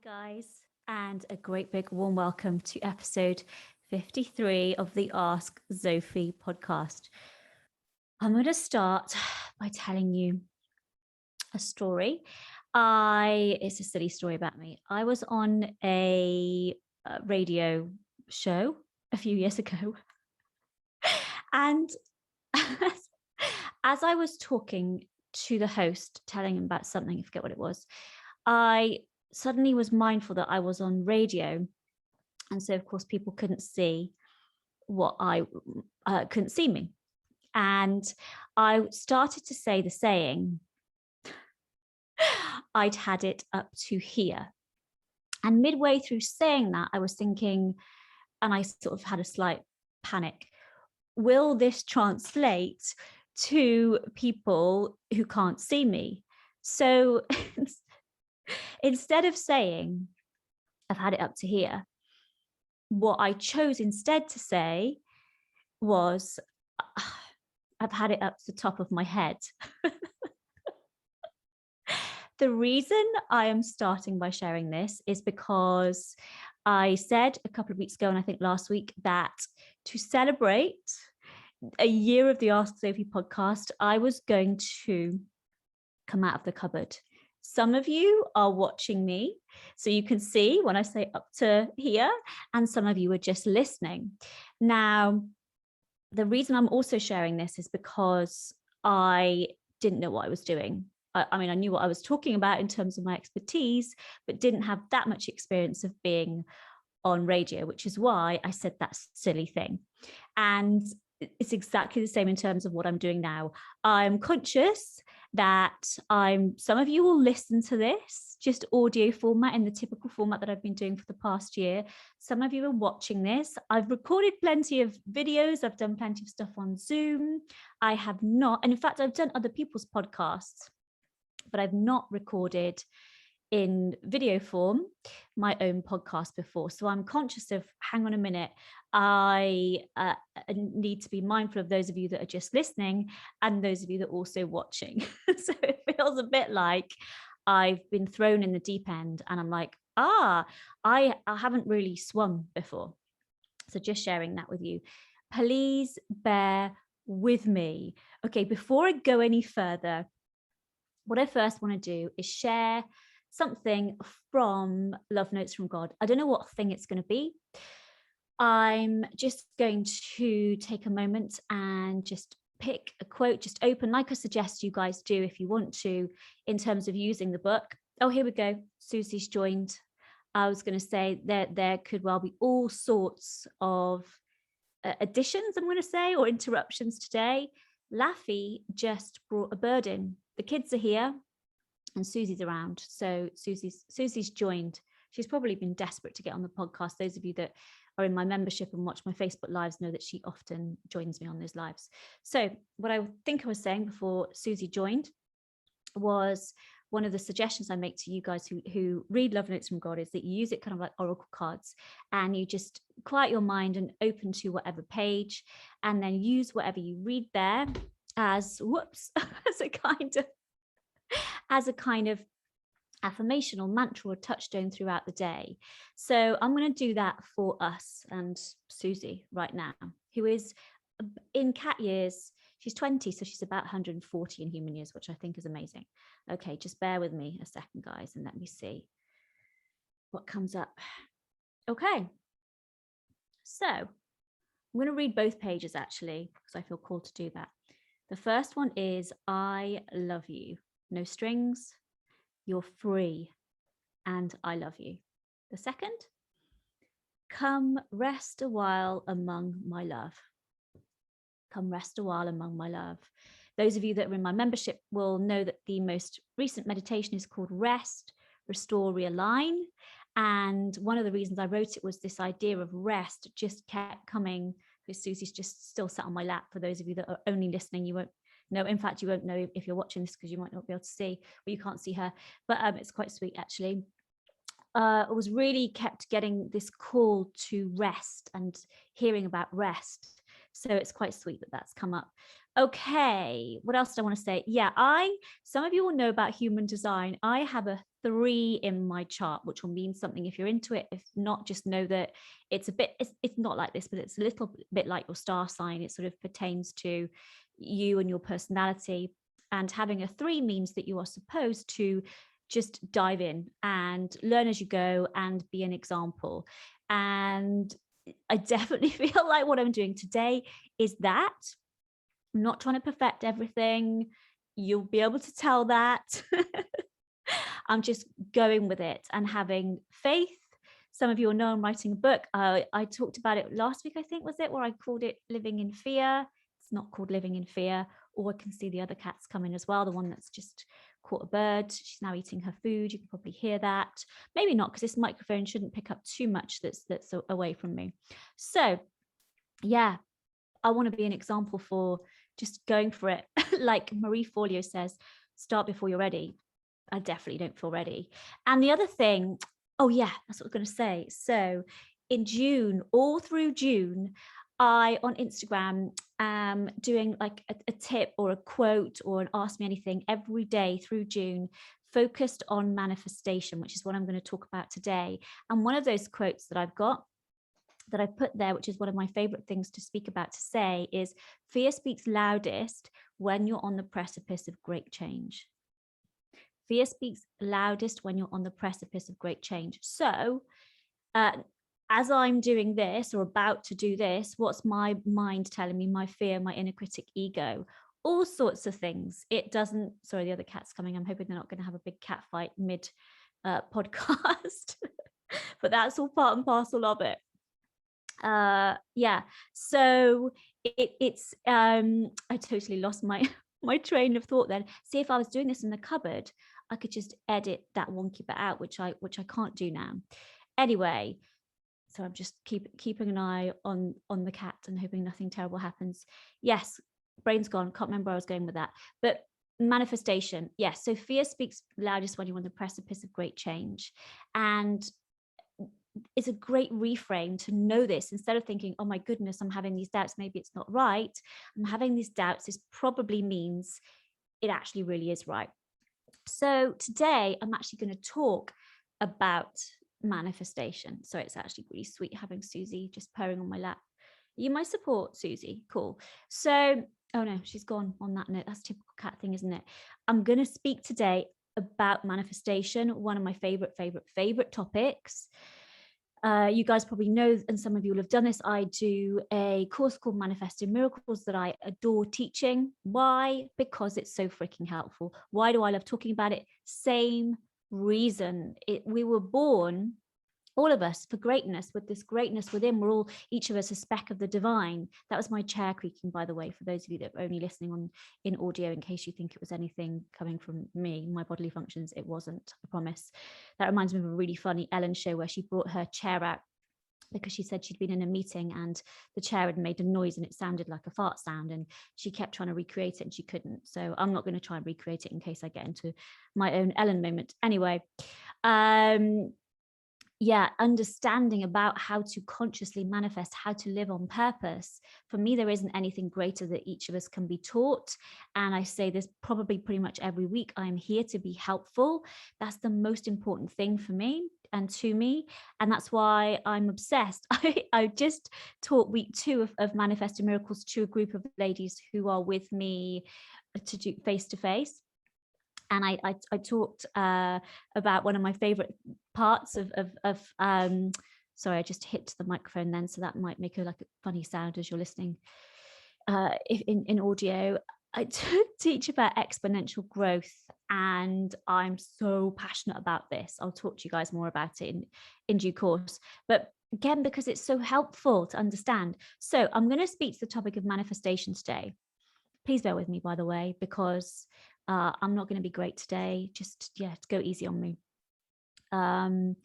guys, and a great big warm welcome to episode 53 of the Ask Zofie podcast. I'm going to start by telling you a story. It's a silly story about me. I was on a radio show a few years ago, and as I was talking to the host, telling him about something, I forget what it was, I suddenly was mindful that I was on radio. And so, of course, people couldn't see couldn't see me. And I started to say the saying, I'd had it up to here. And midway through saying that, I was thinking, and I sort of had a slight panic, will this translate to people who can't see me? So instead of saying, I've had it up to here, what I chose instead to say was, I've had it up to the top of my head. The reason I am starting by sharing this is because I said a couple of weeks ago, and I think last week, that to celebrate a year of the Ask Zofie podcast, I was going to come out of the cupboard. Some of you are watching me, so you can see when I say up to here, and some of you are just listening. Now, the reason I'm also sharing this is because I didn't know what I was doing. I mean, I knew what I was talking about in terms of my expertise, but didn't have that much experience of being on radio, which is why I said that silly thing. And it's exactly the same in terms of what I'm doing now. I'm conscious that some of you will listen to this just audio format in the typical format that I've been doing for the past year. Some of you are watching this. I've recorded plenty of videos. I've done plenty of stuff on Zoom. I have not, and in fact, I've done other people's podcasts, but I've not recorded in video form my own podcast before. So I'm conscious of, hang on a minute, I need to be mindful of those of you that are just listening and those of you that are also watching. So it feels a bit like I've been thrown in the deep end and I'm like, I haven't really swum before. So just sharing that with you. Please bear with me. Okay, before I go any further, what I first want to do is share something from Love Notes from God. I don't know what thing it's going to be. I'm just going to take a moment and just pick a quote, just open, like I suggest you guys do if you want to, in terms of using the book. Oh, here we go. Susie's joined. I was going to say that there could well be all sorts of additions, I'm going to say, or interruptions today. Laffy just brought a bird in. The kids are here and Susie's around. So Susie's joined. She's probably been desperate to get on the podcast. Those of you that are in my membership and watch my Facebook lives know that she often joins me on those lives. So what I think I was saying before Susie joined was, one of the suggestions I make to you guys who read Love Notes from God is that you use it kind of like oracle cards, and you just quiet your mind and open to whatever page, and then use whatever you read there as as a kind of affirmation or mantra or touchstone throughout the day. So I'm going to do that for us and Susie right now, who is in cat years. She's 20, so she's about 140 in human years, which I think is amazing. Okay, just bear with me a second, guys, and let me see what comes up. Okay, so I'm going to read both pages actually, because I feel called to do that. The first one is, I love you. No strings, you're free, and I love you. The second, come rest a while among my love. Come rest a while among my love. Those of you that are in my membership will know that the most recent meditation is called Rest, Restore, Realign. And one of the reasons I wrote it was this idea of rest just kept coming, because Susie's just still sat on my lap. For those of you that are only listening, you won't know. In fact, you won't know if you're watching this because you might not be able to see, or you can't see her, but it's quite sweet actually. I was really kept getting this call to rest and hearing about rest. So it's quite sweet that that's come up. Okay, what else do I want to say? Yeah, some of you will know about human design. I have a 3 in my chart, which will mean something if you're into it. If not, just know that it's not like this, but it's a little bit like your star sign. It sort of pertains to you and your personality. And having a 3 means that you are supposed to just dive in and learn as you go and be an example. And I definitely feel like what I'm doing today is that. I'm not trying to perfect everything. You'll be able to tell that. I'm just going with it and having faith. Some of you will know I'm writing a book. I talked about it last week, I think, was it, where I called it Living in Fear. It's not called Living in Fear. Or I can see the other cats coming as well. The one that's just caught a bird. She's now eating her food. You can probably hear that. Maybe not, because this microphone shouldn't pick up too much that's away from me. So yeah, I want to be an example for just going for it. Like Marie Forleo says, start before you're ready. I definitely don't feel ready. And the other thing, oh yeah, that's what I was going to say. So in June, all through June, I on Instagram am doing like a tip or a quote or an ask me anything every day through June, focused on manifestation, which is what I'm going to talk about today. And one of those quotes that I've got that I put there, which is one of my favorite things to speak about, to say, is fear speaks loudest when you're on the precipice of great change. Fear speaks loudest when you're on the precipice of great change. So as I'm doing this or about to do this, what's my mind telling me? My fear, my inner critic ego, all sorts of things. It doesn't, sorry, the other cat's coming. I'm hoping they're not going to have a big cat fight mid podcast, but that's all part and parcel of it. Yeah, so it's I totally lost my train of thought then. See, if I was doing this in the cupboard, I could just edit that wonky bit out, which I can't do now. Anyway, so I'm just keeping an eye on the cat and hoping nothing terrible happens. Yes, brain's gone, can't remember where I was going with that. But manifestation, yes, so fear speaks loudest when you're on the precipice of great change. And it's a great reframe to know this. Instead of thinking, oh my goodness, I'm having these doubts, maybe it's not right. I'm having these doubts. This probably means it actually really is right. So today I'm actually going to talk about manifestation. So it's actually really sweet having Susie just purring on my lap. You my support, Susie. Cool. So, oh no, she's gone on that note. That's a typical cat thing, isn't it? I'm going to speak today about manifestation, one of my favorite topics. You guys probably know, and some of you will have done this, I do a course called Manifesting Miracles that I adore teaching. Why? Because it's so freaking helpful. Why do I love talking about it? Same reason. We were born, all of us, for greatness, with this greatness within. We're all, each of us, a speck of the divine. That was my chair creaking, by the way, for those of you that are only listening in audio, in case you think it was anything coming from me, my bodily functions. It wasn't, I promise. That reminds me of a really funny Ellen show where she brought her chair out because she said she'd been in a meeting and the chair had made a noise and it sounded like a fart sound, and she kept trying to recreate it and she couldn't. So I'm not going to try and recreate it in case I get into my own Ellen moment. Anyway, yeah, understanding about how to consciously manifest, how to live on purpose. For me, there isn't anything greater that each of us can be taught. And I say this probably pretty much every week. I'm here to be helpful. That's the most important thing for me and to me. And that's why I'm obsessed. I just taught week 2 of Manifesting Miracles to a group of ladies who are with me to do face-to-face. And I talked about one of my favorite parts of sorry, I just hit the microphone then, so that might make a funny sound as you're listening in audio. I teach about exponential growth, and I'm so passionate about this. I'll talk to you guys more about it in due course. But again, because it's so helpful to understand. So I'm going to speak to the topic of manifestation today. Please bear with me, by the way, because I'm not going to be great today. Just, yeah, go easy on me. I'm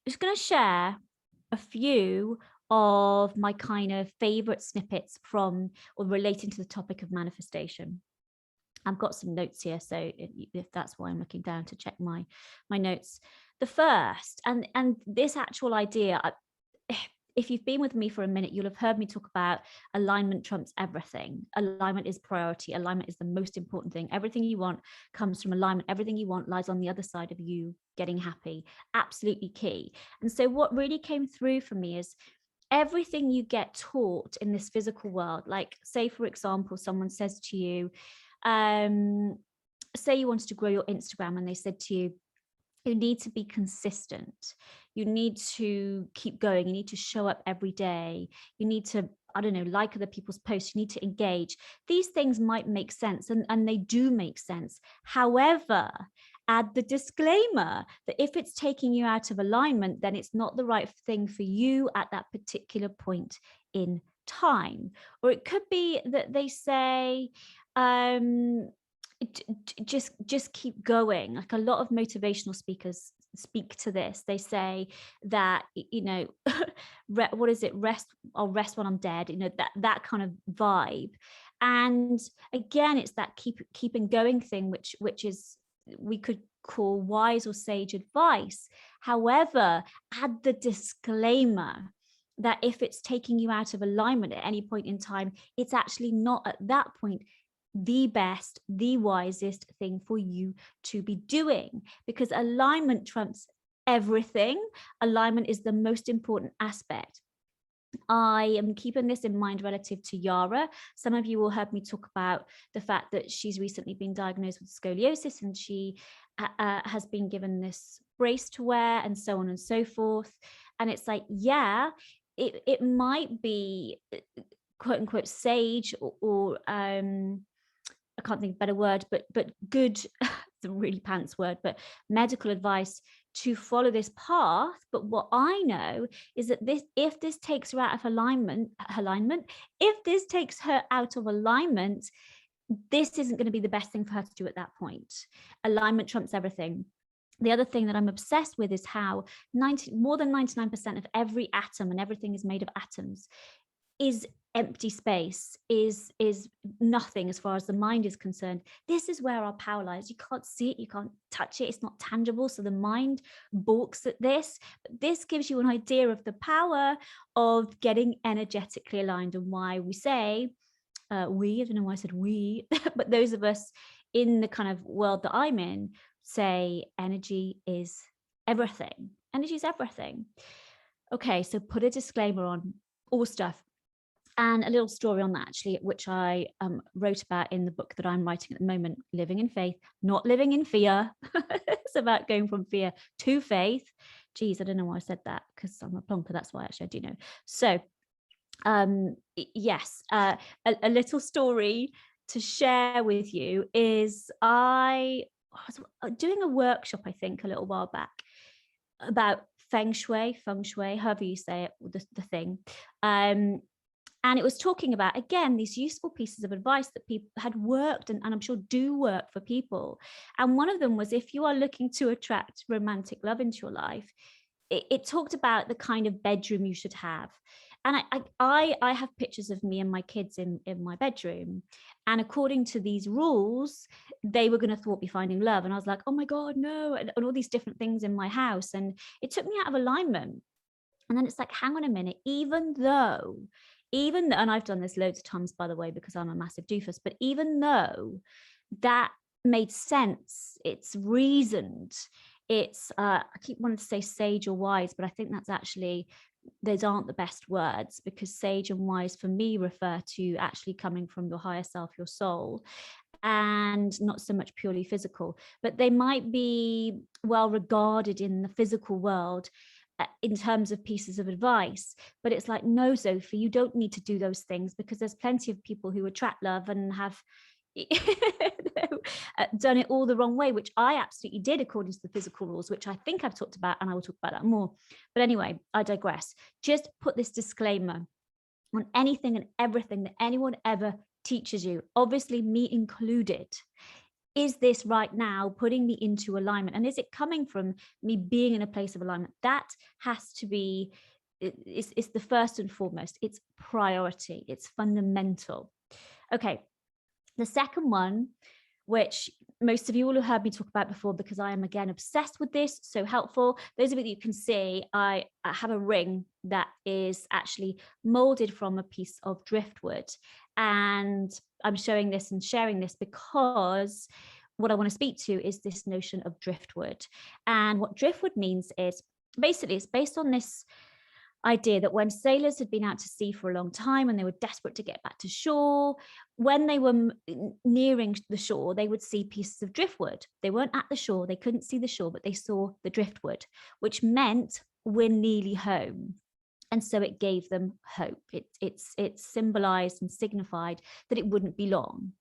just going to share a few of my kind of favorite snippets from or relating to the topic of manifestation. I've got some notes here, so if that's why I'm looking down to check my notes. The first, and this actual idea, if you've been with me for a minute, you'll have heard me talk about alignment trumps everything. Alignment is priority. Alignment is the most important thing. Everything you want comes from alignment. Everything you want lies on the other side of you getting happy. Absolutely key. And so what really came through for me is everything you get taught in this physical world, like say, for example, someone says to you, say you wanted to grow your Instagram and they said to you, you need to be consistent. You need to keep going. You need to show up every day. You need to, I don't know, like other people's posts. You need to engage. These things might make sense, and they do make sense. However, add the disclaimer that if it's taking you out of alignment, then it's not the right thing for you at that particular point in time. Or it could be that they say, just keep going. Like a lot of motivational speakers speak to this. They say that, you know, what is it? I'll rest when I'm dead, you know, that kind of vibe. And again, it's that keeping going thing, which is, we could call wise or sage advice. However, add the disclaimer that if it's taking you out of alignment at any point in time, it's actually not at that point the best, the wisest thing for you to be doing, because alignment trumps everything. Alignment is the most important aspect. I am keeping this in mind relative to Yara. Some of you will heard me talk about the fact that she's recently been diagnosed with scoliosis, and she has been given this brace to wear and so on and so forth. And it's like, yeah, it might be quote unquote sage or I can't think of a better word, but good, it's a really pants word, but medical advice to follow this path. But what I know is that if this takes her out of alignment, if this takes her out of alignment, this isn't going to be the best thing for her to do at that point. Alignment trumps everything. The other thing that I'm obsessed with is how more than 99% of every atom, and everything is made of atoms, is empty space, is nothing as far as the mind is concerned. This is where our power lies. You can't see it, you can't touch it, it's not tangible, so the mind balks at this. But this gives you an idea of the power of getting energetically aligned, and why we say, I don't know why I said we, but those of us in the kind of world that I'm in say energy is everything. Energy is everything. Okay, so put a disclaimer on all stuff. And a little story on that, actually, which I wrote about in the book that I'm writing at the moment, Living in Faith, Not Living in Fear. It's about going from fear to faith. Geez, I don't know why I said that, because I'm a plonker. That's why actually I do know. So yes, a little story to share with you is I was doing a workshop, I think, a little while back about feng shui, however you say it, the thing. And it was talking about, again, these useful pieces of advice that people had worked and I'm sure do work for people. And one of them was, if you are looking to attract romantic love into your life, it talked about the kind of bedroom you should have. And I have pictures of me and my kids in my bedroom. And according to these rules, they were going to thwart me finding love. And I was like, oh my God, no, and all these different things in my house. And it took me out of alignment. And then it's like, hang on a minute, even though, and I've done this loads of times, by the way, because I'm a massive doofus, but even though that made sense, it's reasoned, it's, I keep wanting to say sage or wise, but I think that's actually, those aren't the best words, because sage and wise for me refer to actually coming from your higher self, your soul, and not so much purely physical, but they might be well regarded in the physical world in terms of pieces of advice. But it's like, no, Zofie, you don't need to do those things, because there's plenty of people who attract love and have done it all the wrong way, which I absolutely did according to the physical rules, which I think I've talked about, and I will talk about that more. But anyway, I digress. Just put this disclaimer on anything and everything that anyone ever teaches you, obviously me included. Is this right now putting me into alignment? And is it coming from me being in a place of alignment? That has to be, it's the first and foremost. It's priority. It's fundamental. Okay. The second one, which most of you will have heard me talk about before, because I am again obsessed with this. So helpful. Those of you that you can see, I have a ring that is actually molded from a piece of driftwood, and I'm showing this and sharing this because what I want to speak to is this notion of driftwood. And what driftwood means is basically it's based on this idea that when sailors had been out to sea for a long time and they were desperate to get back to shore, when they were nearing the shore, they would see pieces of driftwood. They weren't at the shore, they couldn't see the shore, but they saw the driftwood, which meant we're nearly home. And so it gave them hope. It symbolized and signified that it wouldn't be long.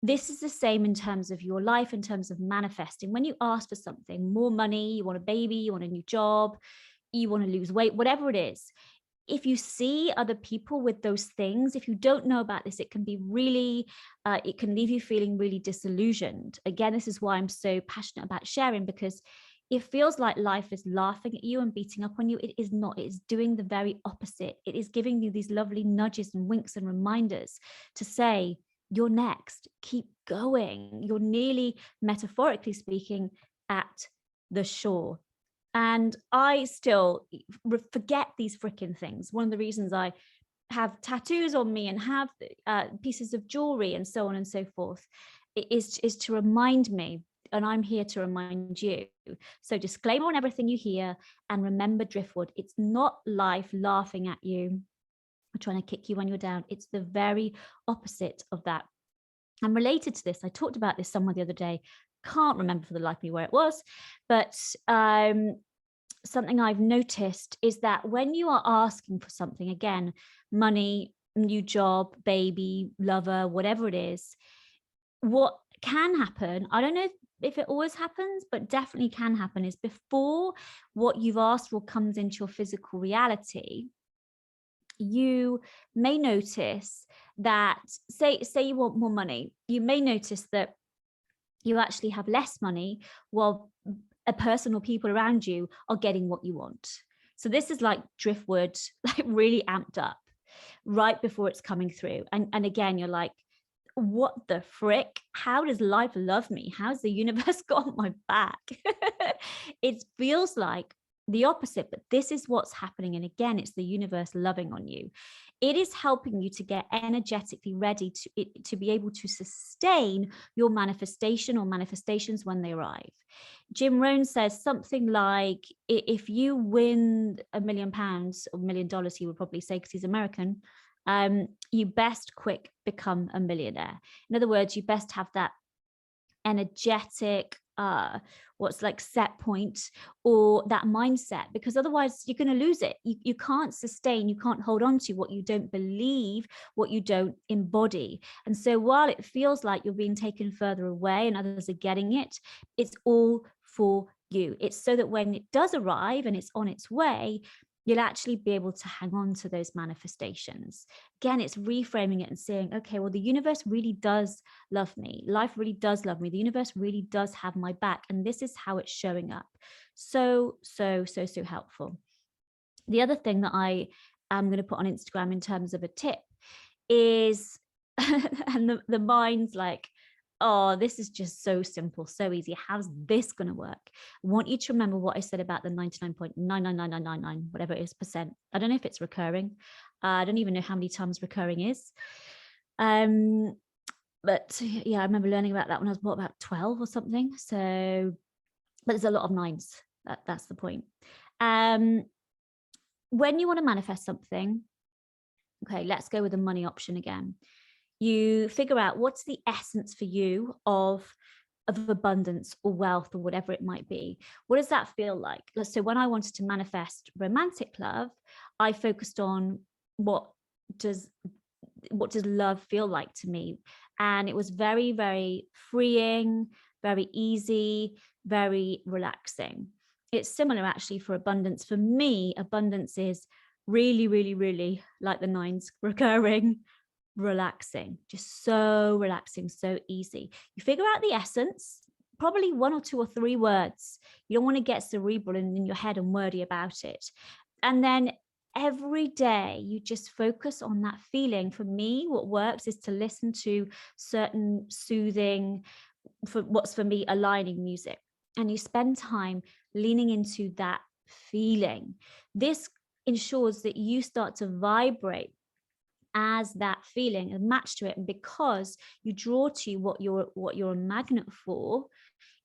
This is the same in terms of your life, in terms of manifesting. When you ask for something, more money, you want a baby, you want a new job, you want to lose weight, whatever it is, if you see other people with those things, if you don't know about this, it can be really, it can leave you feeling really disillusioned. Again, this is why I'm so passionate about sharing, because it feels like life is laughing at you and beating up on you. It is not. It is doing the very opposite. It is giving you these lovely nudges and winks and reminders to say, you're next, keep going. You're nearly, metaphorically speaking, at the shore. And I still forget these freaking things. One of the reasons I have tattoos on me and have pieces of jewelry and so on and so forth is to remind me, and I'm here to remind you. So disclaimer on everything you hear, and remember driftwood. It's not life laughing at you or trying to kick you when you're down. It's the very opposite of that. And related to this, I talked about this somewhere the other day. Can't remember for the life of me where it was, but something I've noticed is that when you are asking for something, again, money, new job, baby, lover, whatever it is, what can happen, I don't know if it always happens, but definitely can happen, is before what you've asked for comes into your physical reality, you may notice that, say you want more money, you may notice that you actually have less money while a person or people around you are getting what you want. So this is like driftwood, like really amped up right before it's coming through. And again, you're like, what the frick? How does life love me? How's the universe got my back? It feels like the opposite, but this is what's happening. And again, it's the universe loving on you. It is helping you to get energetically ready to be able to sustain your manifestation or manifestations when they arrive. Jim Rohn says something like, if you win £1 million or $1 million, he would probably say, because he's American, you best quick become a millionaire. In other words, you best have that energetic, what's like set point, or that mindset, because otherwise you're going to lose it. You can't sustain, you can't hold on to what you don't believe, what you don't embody. And so while it feels like you're being taken further away and others are getting it, it's all for you. It's so that when it does arrive and it's on its way, you'll actually be able to hang on to those manifestations. Again, it's reframing it and saying, okay, well, the universe really does love me. Life really does love me. The universe really does have my back. And this is how it's showing up. So helpful. The other thing that I am going to put on Instagram in terms of a tip is, and the mind's like, oh, this is just so simple, so easy. How's this going to work? I want you to remember what I said about the 99.999999, whatever it is, percent. I don't know if it's recurring. I don't even know how many times recurring is. But yeah, I remember learning about that when I was about 12 or something. So, but there's a lot of nines. That's the point. When you want to manifest something, okay, let's go with the money option again. You figure out what's the essence for you of abundance or wealth or whatever it might be. What does that feel like? So when I wanted to manifest romantic love, I focused on what does love feel like to me? And it was very, very freeing, very easy, very relaxing. It's similar actually for abundance. For me, abundance is really, really, really like the nines, recurring, relaxing, just so relaxing, so easy. You figure out the essence, probably 1 or 2 or 3 words. You don't want to get cerebral and in your head and wordy about it. And then every day you just focus on that feeling. For me, what works is to listen to certain soothing for what's for me aligning music, and you spend time leaning into that feeling, this ensures that you start to vibrate as that feeling and match to it. And because you draw to what you're a magnet for,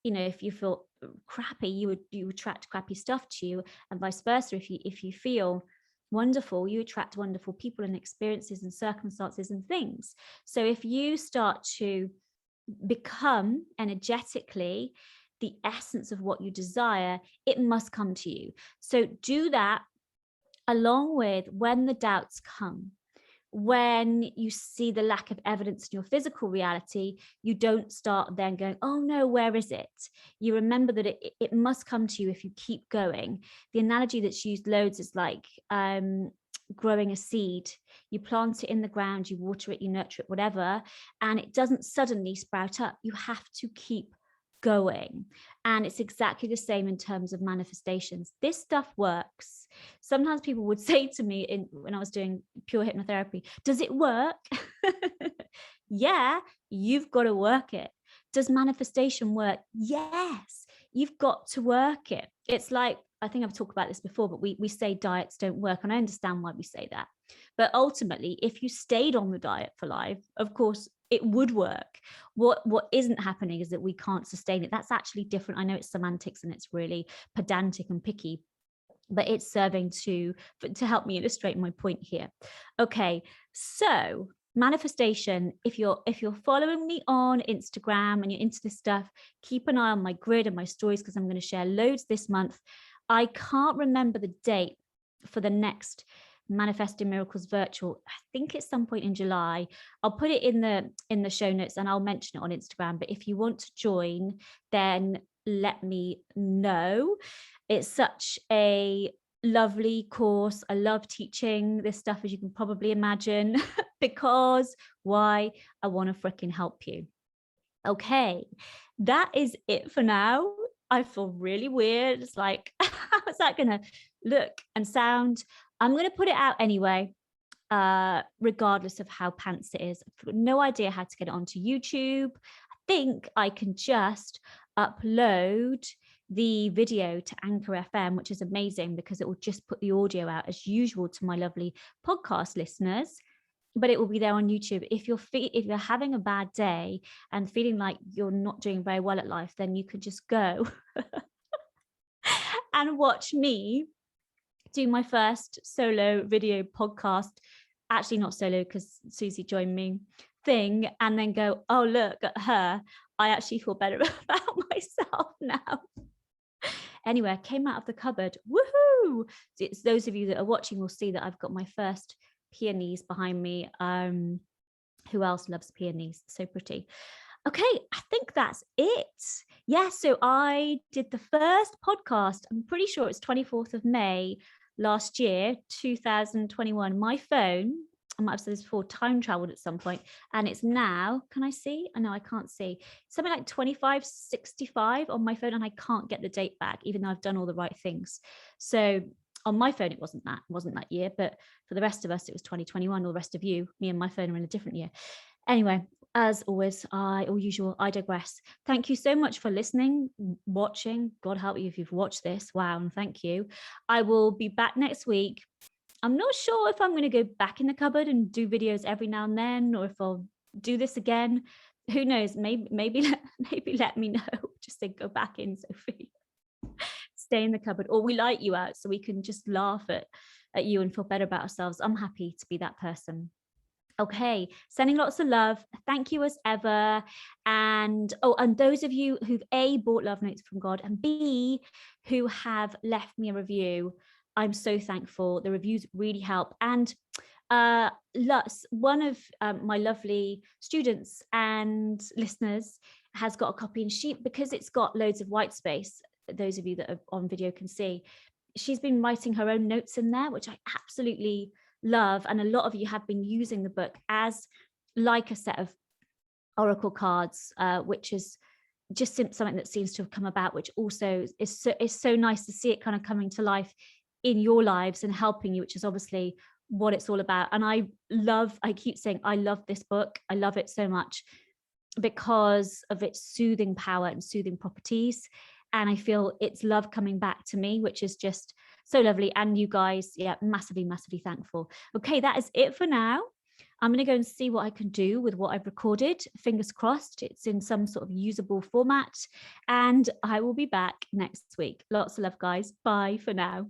you know, if you feel crappy, you attract crappy stuff to you, and vice versa. If you feel wonderful, you attract wonderful people and experiences and circumstances and things. So if you start to become energetically the essence of what you desire, it must come to you. So do that, along with when the doubts come, when you see the lack of evidence in your physical reality, you don't start then going, oh no, where is it? You remember that it must come to you if you keep going. The analogy that's used loads is like growing a seed. You plant it in the ground, you water it, you nurture it, whatever, and it doesn't suddenly sprout up. You have to keep going. And it's exactly the same in terms of manifestations. This stuff works. Sometimes people would say to me when I was doing pure hypnotherapy, does it work? Yeah, you've got to work it. Does manifestation work? Yes, you've got to work it. It's like, I think I've talked about this before, but we say diets don't work, and I understand why we say that. But ultimately, if you stayed on the diet for life, of course, it would work. What isn't happening is that we can't sustain it. That's actually different. I know it's semantics and it's really pedantic and picky, but it's serving to help me illustrate my point here. Okay, so manifestation, if you're following me on Instagram and you're into this stuff, keep an eye on my grid and my stories, because I'm going to share loads this month. I can't remember the date for the next Manifesting Miracles virtual. I think it's some point in July. I'll put it in the show notes and I'll mention it on Instagram. But if you want to join, then let me know. It's such a lovely course. I love teaching this stuff, as you can probably imagine, because why? I want to freaking help you. Okay, that is it for now. I feel really weird. It's like, how's that going to look and sound? I'm going to put it out anyway, regardless of how pants it is. I've got no idea how to get it onto YouTube. I think I can just upload the video to Anchor FM, which is amazing because it will just put the audio out as usual to my lovely podcast listeners. But it will be there on YouTube. If you're having a bad day and feeling like you're not doing very well at life, then you could just go and watch me do my first solo video podcast. Actually, not solo because Susie joined me thing, and then go, oh, look at her. I actually feel better about myself now. Anyway, I came out of the cupboard. Woohoo! It's those of you that are watching will see that I've got my first peonies behind me. Who else loves peonies? So pretty. Okay, I think that's it. Yeah, so I did the first podcast. I'm pretty sure it's 24th of May last year, 2021. My phone, I might have said this before, time traveled at some point, and it's now, can I see? I know I can't see. Something like 2565 on my phone, and I can't get the date back, even though I've done all the right things. So on my phone, it wasn't that year, but for the rest of us, it was 2021. All the rest of you, me and my phone are in a different year. Anyway, as always, I digress. Thank you so much for listening, watching. God help you if you've watched this. Wow, and thank you. I will be back next week. I'm not sure if I'm going to go back in the cupboard and do videos every now and then, or if I'll do this again. Who knows? Maybe let me know. Just say go back in, Zofie. Stay in the cupboard, or we light you out so we can just laugh at you and feel better about ourselves. I'm happy to be that person. Okay, sending lots of love. Thank you as ever. And those of you who've A, bought love notes from God, and B, who have left me a review, I'm so thankful. The reviews really help. And one of my lovely students and listeners has got a copy, and because it's got loads of white space, those of you that are on video can see, she's been writing her own notes in there, which I absolutely love. And a lot of you have been using the book as like a set of oracle cards, which is just something that seems to have come about, which also is so nice to see it kind of coming to life in your lives and helping you, which is obviously what it's all about. And I keep saying, I love this book. I love it so much. because of its soothing power and soothing properties. And I feel it's love coming back to me, which is just so lovely. And you guys, yeah, massively, massively thankful. Okay, that is it for now. I'm going to go and see what I can do with what I've recorded. Fingers crossed it's in some sort of usable format. And I will be back next week. Lots of love, guys. Bye for now.